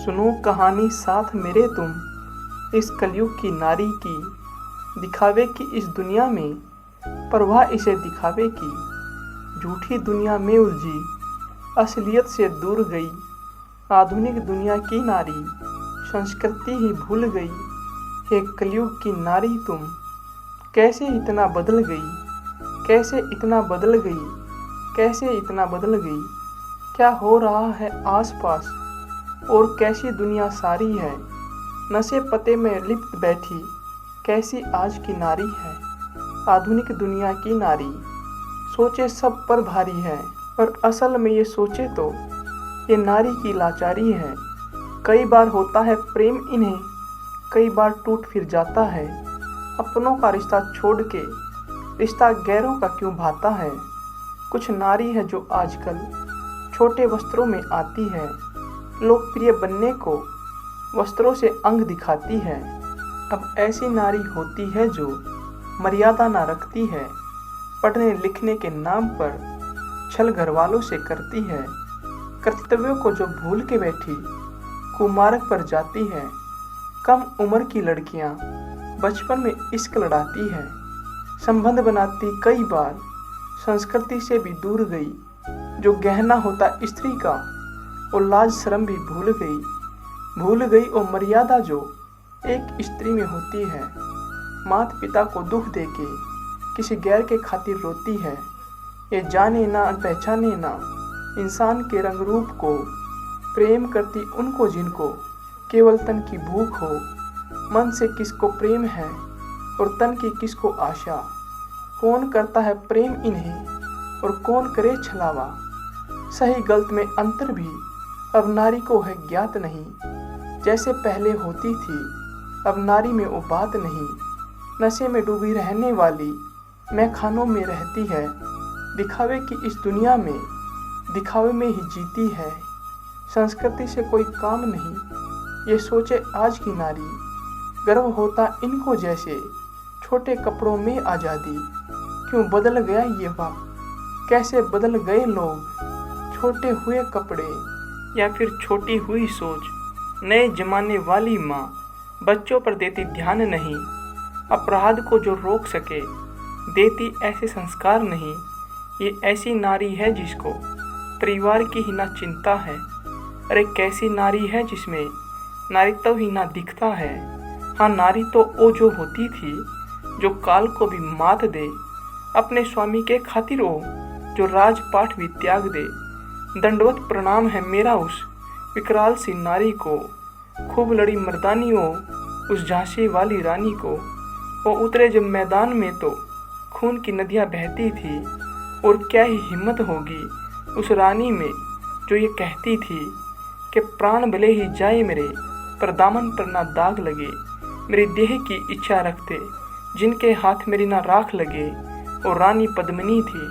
सुनो कहानी साथ मेरे तुम इस कलयुग की नारी की, दिखावे की इस दुनिया में परवाह इसे दिखावे की। झूठी दुनिया में उलझी असलियत से दूर गई, आधुनिक दुनिया की नारी संस्कृति ही भूल गई। हे कलयुग की नारी तुम कैसे इतना बदल गई, कैसे इतना बदल गई, कैसे इतना बदल गई। क्या हो रहा है आसपास और कैसी दुनिया सारी है, नशे पते में लिप्त बैठी कैसी आज की नारी है। आधुनिक दुनिया की नारी सोचे सब पर भारी है, पर असल में ये सोचे तो ये नारी की लाचारी है। कई बार होता है प्रेम इन्हें, कई बार टूट फिर जाता है। अपनों का रिश्ता छोड़ के रिश्ता गैरों का क्यों भाता है। कुछ नारी है जो आजकल छोटे वस्त्रों में आती है, लोकप्रिय बनने को वस्त्रों से अंग दिखाती है। अब ऐसी नारी होती है जो मर्यादा ना रखती है, पढ़ने लिखने के नाम पर छल घर वालों से करती है। कर्तव्यों को जो भूल के बैठी कुमार्ग पर जाती है। कम उम्र की लड़कियां बचपन में इश्क लड़ाती है, संबंध बनाती कई बार संस्कृति से भी दूर गई। जो गहना होता स्त्री का वो लाज शर्म भी भूल गई और मर्यादा जो एक स्त्री में होती है। माता पिता को दुख देके किसी गैर के खातिर रोती है। ये जाने ना पहचाने ना इंसान के रंग रूप को, प्रेम करती उनको जिनको केवल तन की भूख हो। मन से किसको प्रेम है और तन की किसको आशा। कौन करता है प्रेम इन्हें और कौन करे छलावा। सही गलत में अंतर भी अब नारी को है ज्ञात नहीं। जैसे पहले होती थी अब नारी में वो बात नहीं। नशे में डूबी रहने वाली मैखानों में रहती है। दिखावे की इस दुनिया में दिखावे में ही जीती है। संस्कृति से कोई काम नहीं ये सोचे आज की नारी। गर्व होता इनको जैसे छोटे कपड़ों में आज़ादी। क्यों बदल गया ये वक्त, कैसे बदल गए लोग। छोटे हुए कपड़े या फिर छोटी हुई सोच, नए जमाने वाली माँ बच्चों पर देती ध्यान नहीं। अपराध को जो रोक सके देती ऐसे संस्कार नहीं। ये ऐसी नारी है जिसको परिवार की ही ना चिंता है। अरे कैसी नारी है जिसमें नारीत्व ही ना दिखता है। हाँ नारी तो वो जो होती थी जो काल को भी मात दे, अपने स्वामी के खातिर वो जो राजपाट भी त्याग दे। दंडवत प्रणाम है मेरा उस विकराल सी नारी को। खूब लड़ी मर्दानी हो उस झांसी वाली रानी को। वो उतरे जब मैदान में तो खून की नदियाँ बहती थी। और क्या ही हिम्मत होगी उस रानी में जो ये कहती थी कि प्राण भले ही जाए मेरे, पर दामन पर ना दाग लगे। मेरी देह की इच्छा रखते जिनके हाथ मेरी ना राख लगे। और रानी पद्मिनी थी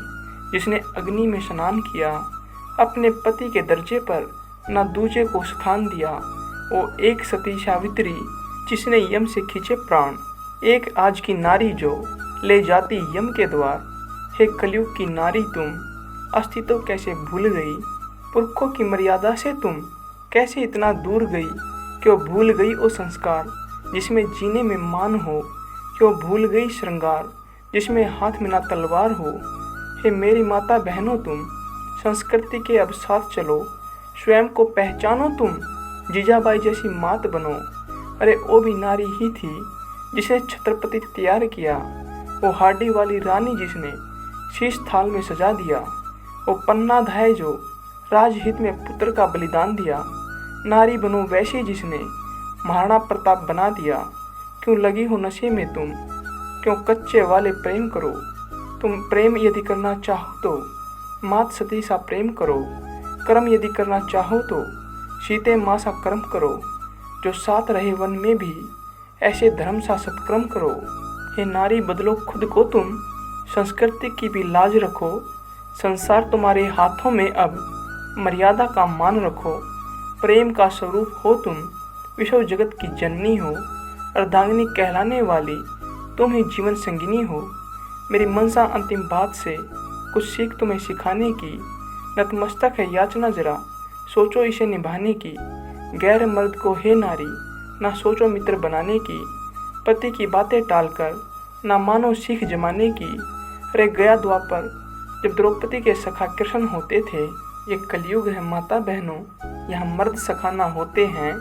जिसने अग्नि में स्नान किया, अपने पति के दर्जे पर न दूजे को स्थान दिया। वो एक सती सावित्री जिसने यम से खींचे प्राण। एक आज की नारी जो ले जाती यम के द्वार। हे कलयुग की नारी तुम अस्तित्व कैसे भूल गई। पुरखों की मर्यादा से तुम कैसे इतना दूर गई। क्यों भूल गई वो संस्कार जिसमें जीने में मान हो। क्यों भूल गई श्रृंगार जिसमें हाथ में ना तलवार हो। हे मेरी माता बहनों तुम संस्कृति के अब साथ चलो। स्वयं को पहचानो तुम जीजाबाई जैसी मात बनो। अरे वो भी नारी ही थी जिसे छत्रपति तैयार किया। वो हाडी वाली रानी जिसने शीश थाल में सजा दिया। वो पन्ना धाय जो राजहित में पुत्र का बलिदान दिया। नारी बनो वैसी जिसने महाराणा प्रताप बना दिया। क्यों लगी हो नशे में तुम, क्यों कच्चे वाले प्रेम करो। तुम प्रेम यदि करना चाहो तो मात सती सा प्रेम करो। कर्म यदि करना चाहो तो सीते माँ सा कर्म करो। जो साथ रहे वन में भी ऐसे धर्म सा सत्कर्म करो। हे नारी बदलो खुद को तुम, संस्कृति की भी लाज रखो। संसार तुम्हारे हाथों में अब, मर्यादा का मान रखो। प्रेम का स्वरूप हो तुम, विश्व जगत की जननी हो। अर्धांगिनी कहलाने वाली तुम ही जीवन संगिनी हो। मेरी मनसा अंतिम बात से कुछ सीख तुम्हें सिखाने की। नतमस्तक है याचना जरा सोचो इसे निभाने की। गैर मर्द को हे नारी ना सोचो मित्र बनाने की, पति की बातें टालकर ना मानो सीख जमाने की। अरे गया द्वापर जब द्रौपदी के सखा कृष्ण होते थे, ये कलयुग है माता बहनों, यहाँ मर्द सखा ना होते हैं।